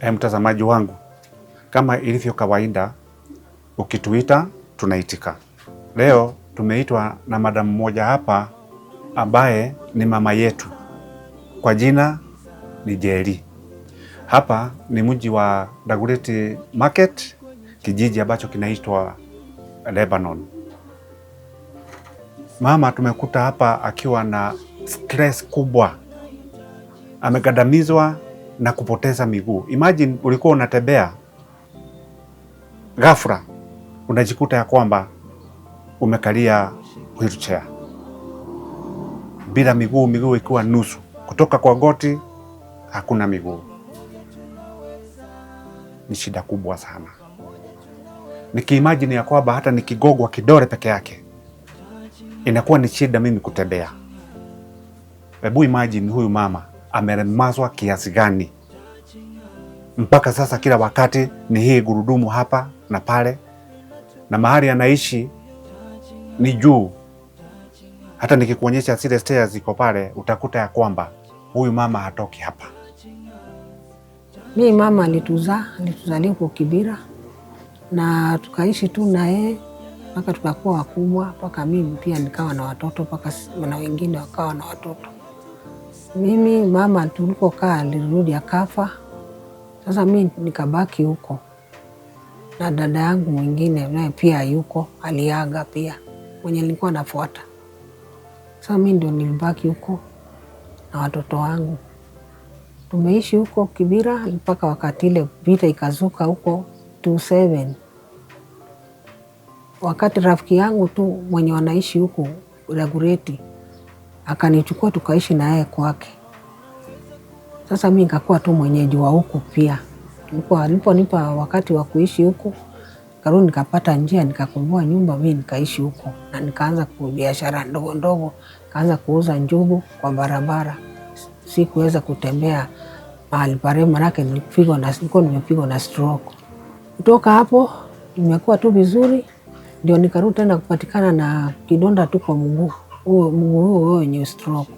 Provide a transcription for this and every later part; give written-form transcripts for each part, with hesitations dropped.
Mtazamaji wangu, kama ilivyo kawaida, ukituita tunaitika. Leo tumeitwa na madamu mmoja hapa ambaye ni mama yetu. Kwa jina ni Njeri. Hapa ni mji wa Dagoretti Market, kijiji ambacho kinaitwa Lebanon. Mama tumekuta hapa akiwa na stress kubwa. Amegandamizwa na kupoteza miguu. Imagine ulikuwa unatembea, ghafla unajikuta ya kwamba umekalia wheelchair bila miguu, miguu ikiwa nusu, kutoka kwa goti hakuna miguu. Ni shida kubwa sana. Nikiimagine ya kwamba hata nikigogwa kidole peke yake inakuwa ni shida mimi kutembea. Hebu imagine huyu mama amelemazwa kiasi gani mpaka sasa kila wakati ni hii gurudumu hapa na pale, na mahali anaishi ni juu. Hata nikikuonyesha zile stairs ziko pale utakuta ya kwamba huyu mama hatoki hapa. Mimi mama alituzalia kwa Kibira na tukaishi tu na yeye mpaka tukakuwa wakubwa, mpaka mimi pia nikawa na watoto, mpaka na wengine wakawa na watoto. Mimi mama tulipokaa alirudi akafa. Sasa mimi nikabaki huko na dada yangu mwingine naye pia yuko, aliaga pia, mwenye nilikuwa nafuata. Sasa mimi ndio nilibaki huko na watoto wangu. Tumeishi huko Kibira mpaka wakati ile vita ikazuka huko 27. Wakati rafiki yangu tu mwenye wanaishi huko Dagoretti akanichukua tukaishi na yeye kwake. Sasa mimi nikakuwa tu mwenyeji wa huko pia. Aliponipa wakati wa kuishi huko, karudi nikapata njia nikakomboa nyumba, mimi nikaishi huko na nikaanza biashara ndogo ndogo, kaanza kuuza njugu kwa barabara. Sikuweza kutembea mahali parefu manake nilikuwa nimepigwa na stroke. Kutoka hapo nimekuwa tu vizuri, ndio nikarudi tena kupatikana na kidonda tu kwa mguu huo wenye stroke.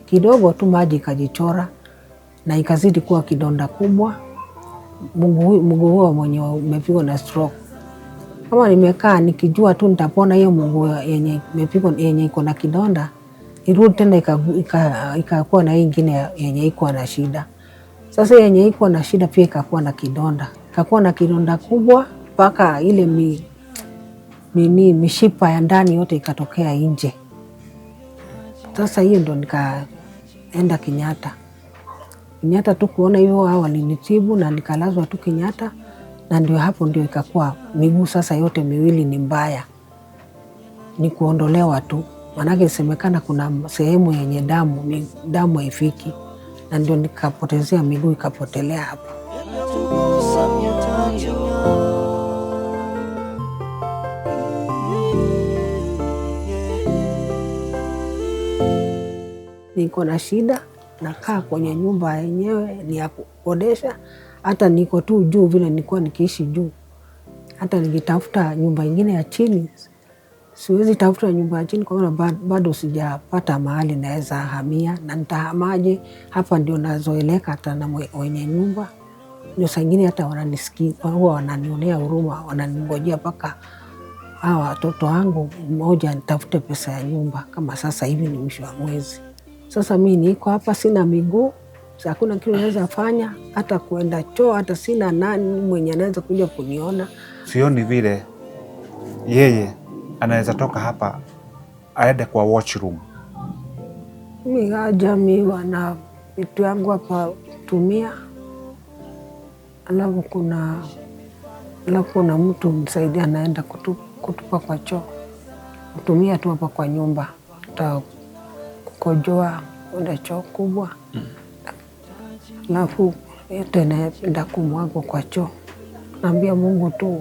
Kidogo tu maji ikajichora na ikazidi kuwa kidonda kubwa. Mguu huo mwenye umepigwa na stroke, kama nimekaa nikijua tu nitapona hiyo mguu yenye imepigwa yenye iko na kidonda, irudi tena ikakuwa na hii ingine yenye iko na shida. Sasa yenye iko na shida pia ikakuwa na kidonda, ikakuwa na kidonda kubwa mpaka ile mishipa ya ndani yote ikatokea nje. Sasa hiyo ndo nikaenda Kenyatta tu kuona hiyo, hao walinitibu na nikalazwa tu Kenyatta, na ndio hapo ndio ikakuwa miguu sasa yote miwili ni mbaya, ni kuondolewa tu, manake isemekana kuna sehemu yenye damu haifiki, na ndio nikapotezea miguu ikapotelea hapo. Niko na shida, nakaa kwenye nyumba yenyewe ni ya kukodesha, hata niko tu juu vile nilikuwa nikiishi juu. Hata nikitafuta nyumba ingine ya chini, siwezi tafuta nyumba ya chini kwa maana bado sijapata mahali naweza hamia, na nitahamaje? Hapa ndio nazoeleka hata na wenye nyumba. Ndio saa ingine hata wananisikia, huwa wananionea huruma, wananingojea mpaka hawa watoto wangu mmoja nitafute pesa ya nyumba, kama sasa hivi ni mwisho wa mwezi. Sasa mimi niko hapa sina miguu, hakuna kitu naweza fanya, hata kuenda choo, hata sina nani mwenye anaweza kuja kuniona. Sioni vile Yeye anaweza toka hapa aende kwa washroom. Mimi jamii wana vitu yangu hapa tumia, alafu kuna mtu msaidia anaenda kutupa kwa choo, kutumia tu hapa kwa nyumba, kukojoa kwenda choo kubwa. Alafu yote naenda kumwagwa kwa choo. Naambia Mungu tu,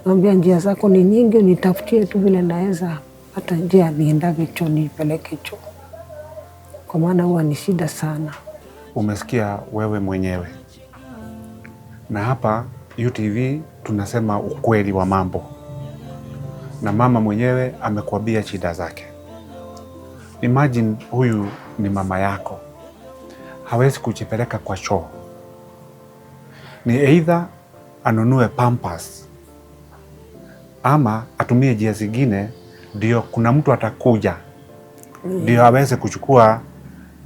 naambia njia zako ni nyingi, nitafutie tu vile naweza hata njia niendage choo, nipeleke choo, kwa maana huwa ni shida sana. Umesikia wewe mwenyewe, na hapa UTV tunasema ukweli wa mambo, na mama mwenyewe amekuambia shida zake. Imagine huyu ni mama yako, hawezi kujipeleka kwa choo, ni either anunue Pampers ama atumie njia zingine, ndio kuna mtu atakuja ndio aweze kuchukua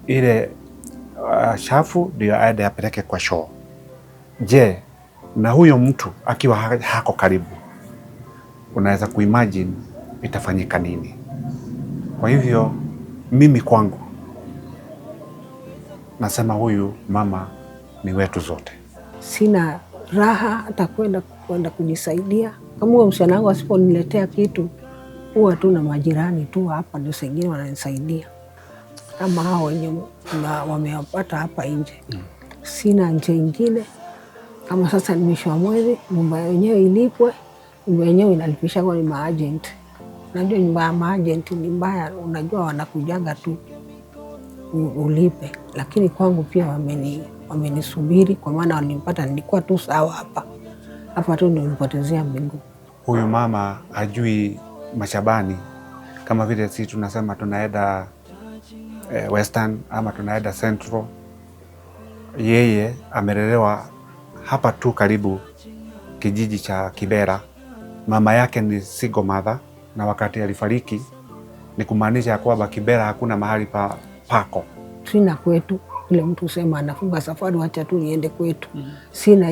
ile shafu ndio aende apeleke kwa shoo. Je, na huyo mtu akiwa hako karibu, unaweza kuimagine itafanyika nini? Kwa hivyo mimi kwangu nasema huyu mama ni wetu zote. Sina raha hata kwenda kujisaidia. Kama huyo msichana wangu asiponiletea kitu, huwa tu na majirani tu hapa ndio sengine wananisaidia, kama hao wenye wamewapata hapa nje. Sina nje ingine. Kama sasa ni mwisho wa mwezi, nyumba yenyewe ilipwe. Nyumba yenyewe inalipisha kwa ni maagent. Unajua nyumba ya maagent ni mbaya, unajua wanakujanga tu ulipe. Lakini kwangu pia wamenisubiri, kwa maana walinipata nilikuwa tu sawa hapa tu ndio nilipotezea miguu. Huyu mama hajui Mashabani kama vile si tunasema tunaenda Western ama tunaenda Central. Yeye amelelewa hapa tu karibu kijiji cha Kibera. Mama yake ni single mother, na wakati alifariki ni kumaanisha ya kwamba Kibera hakuna mahali pako. Sina kwetu, ile mtu usema anafunga safari wacha tu niende kwetu. Sina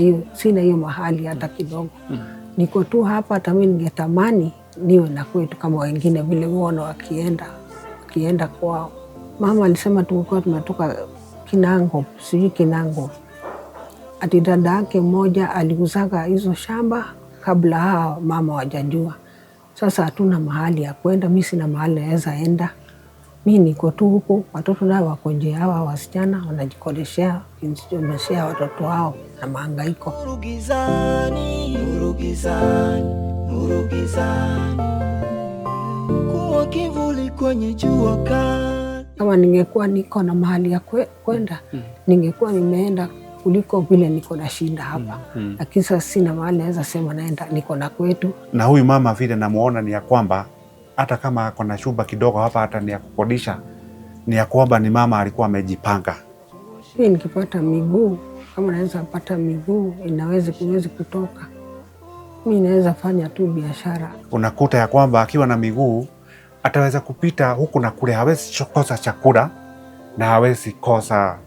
hiyo mahali hata kidogo. Niko tu hapa. Hata mimi ningetamani niwe na kwetu kama wengine vile uona wakienda kwao. Mama alisema tulikuwa tumetoka Kinango, sijui Kinango. Ati dada yake mmoja aliuzaga hizo shamba kabla hao mama wajajua. Sasa hatuna mahali ya kwenda, mimi sina mahali naweza enda. Mimi niko tu huko, watoto nao wako nje, hawa wasichana wanajikodeshea watoto wao na mahangaiko. Kuwa kivuli kwenye jua kali. Kama ningekuwa niko na mahali ya kwenda, ningekuwa nimeenda kuliko vile niko na shinda hapa. Lakini sasa sina mahali naweza sema naenda, niko na kwetu. Na huyu mama vile namuona ni ya kwamba hata kama ako na chumba kidogo hapa, hata ni ya kukodisha, ni ya kwamba ni mama alikuwa amejipanga. Mimi nikipata miguu, kama naweza pata miguu inaweza kutoka, mimi naweza fanya tu biashara. Unakuta ya kwamba akiwa na miguu ataweza kupita huku na kule, hawezi kosa chakula na hawezi kosa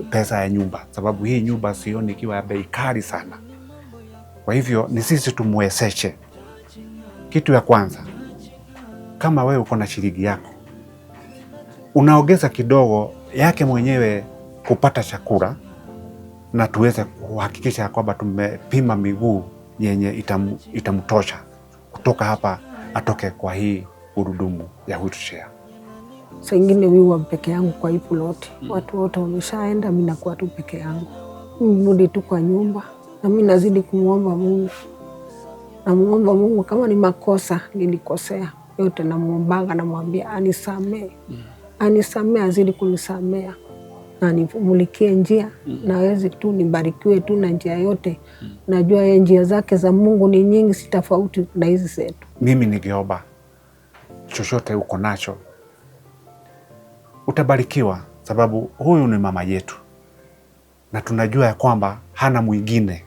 pesa ya nyumba, sababu hii nyumba sioni ikiwa ya bei kali sana. Kwa hivyo ni sisi tumwezeshe. Kitu ya kwanza, kama wewe uko na shilingi yako, unaongeza kidogo yake mwenyewe kupata chakula, na tuweze kuhakikisha kwamba tumepima miguu yenye itamtosha kutoka hapa atoke kwa hii gurudumu ya wheelchair. Saa ingine mimi peke yangu kwa hii ploti. Watu wote wameshaenda, mimi nakuwa tu peke yangu. Mimi tu kwa nyumba, na mimi nazidi kumuomba Mungu. Namuomba Mungu kama ni makosa nilikosea yote, namuombanga, namwambia anisamee. Anisamee, azidi kunisamea na nimulikie njia, nawezi tu nibarikiwe tu na njia yote. Najua yeye njia zake za Mungu ni nyingi, si tofauti na hizi zetu. Mimi ningeomba chochote uko nacho utabarikiwa, sababu huyu ni mama yetu na tunajua ya kwamba hana mwingine.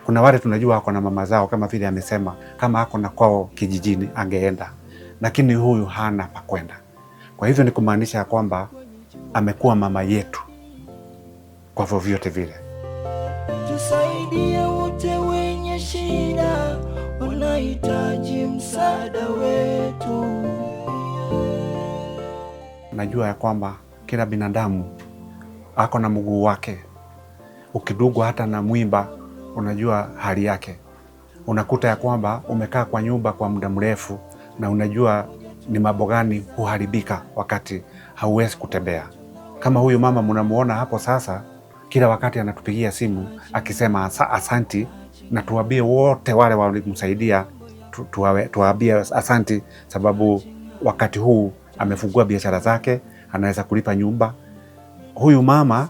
Kuna wale tunajua wako na mama zao, kama vile amesema, kama ako na kwao kijijini angeenda, lakini huyu hana pa kwenda. Kwa hivyo ni kumaanisha ya kwamba amekuwa mama yetu kwa vyovyote vile. Tusaidie wote wenye shida, wanahitaji msaada wetu. Najua ya kwamba kila binadamu ako na mguu wake. Ukidugwa hata na mwiba, unajua hali yake. Unakuta ya kwamba umekaa kwa nyumba kwa muda mrefu na unajua ni mambo gani huharibika wakati hauwezi kutembea. Kama huyu mama mnamuona hapo sasa, kila wakati anatupigia simu akisema asanti, na tuwaambie wote wale walimsaidia, tuwaambie asanti, sababu wakati huu amefungua biashara zake, anaweza kulipa nyumba. Huyu mama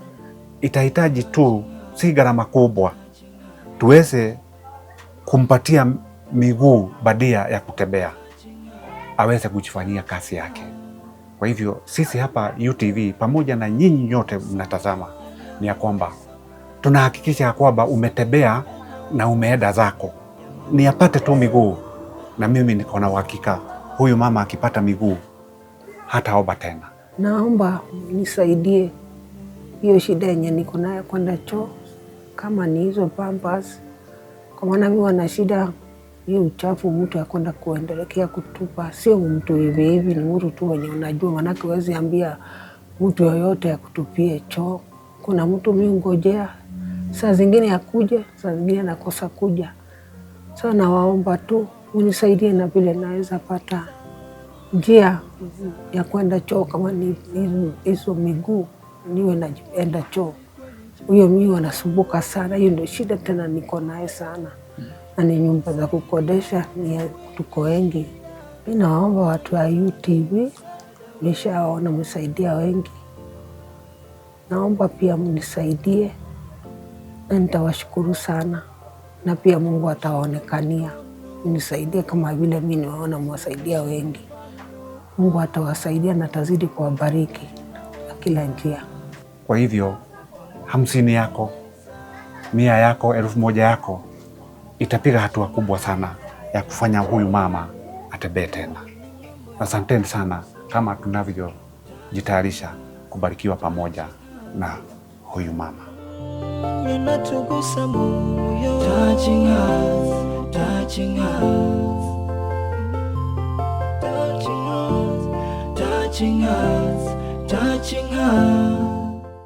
itahitaji tu si gharama kubwa, tuweze kumpatia miguu badia ya kutembea, aweze kujifanyia kazi yake. Kwa hivyo sisi hapa UTV pamoja na nyinyi nyote mnatazama, ni ya kwamba tunahakikisha ya kwamba umetembea na umeenda zako, ni apate tu miguu, na mimi niko na uhakika huyu mama akipata miguu hataomba tena. Naomba nisaidie hiyo shida yenye niko nayo kwenda choo, kama ni hizo pampers, kwa maana mimi wana shida hiyo uchafu mtu ya kwenda kuendelekea kutupa, sio mtu hivi hivi, ni mtu tu wenye unajua, manake huwezi ambia mtu yoyote ya kutupie choo. Kuna mtu mimi ngojea, saa zingine akuje, saa zingine nakosa kuja. Sasa nawaomba tu unisaidie na vile naweza pata njia ya kwenda choo, kama ni hizo miguu niwe naenda choo. Huyo mimi wanasumbuka sana, hiyo ndio shida tena niko naye sana. Na ni nyumba za kukodesha, ni tuko wengi. Mimi naomba watu wa UTV, nishaona msaidia wengi. Naomba pia mnisaidie na nitawashukuru sana, na pia Mungu atawaonekania. Mnisaidie kama vile mimi nimeona mwasaidia wengi. Mungu atawasaidia na atazidi kuwabariki na kila njia. Kwa hivyo 50 yako, 100 yako, 1000 yako itapiga hatua kubwa sana ya kufanya huyu mama atembee tena. Asanteni sana, kama tunavyojitayarisha kubarikiwa pamoja na huyu mama. Yanatugusa moyo, touching us, touching us, touching us, touching us, touching us.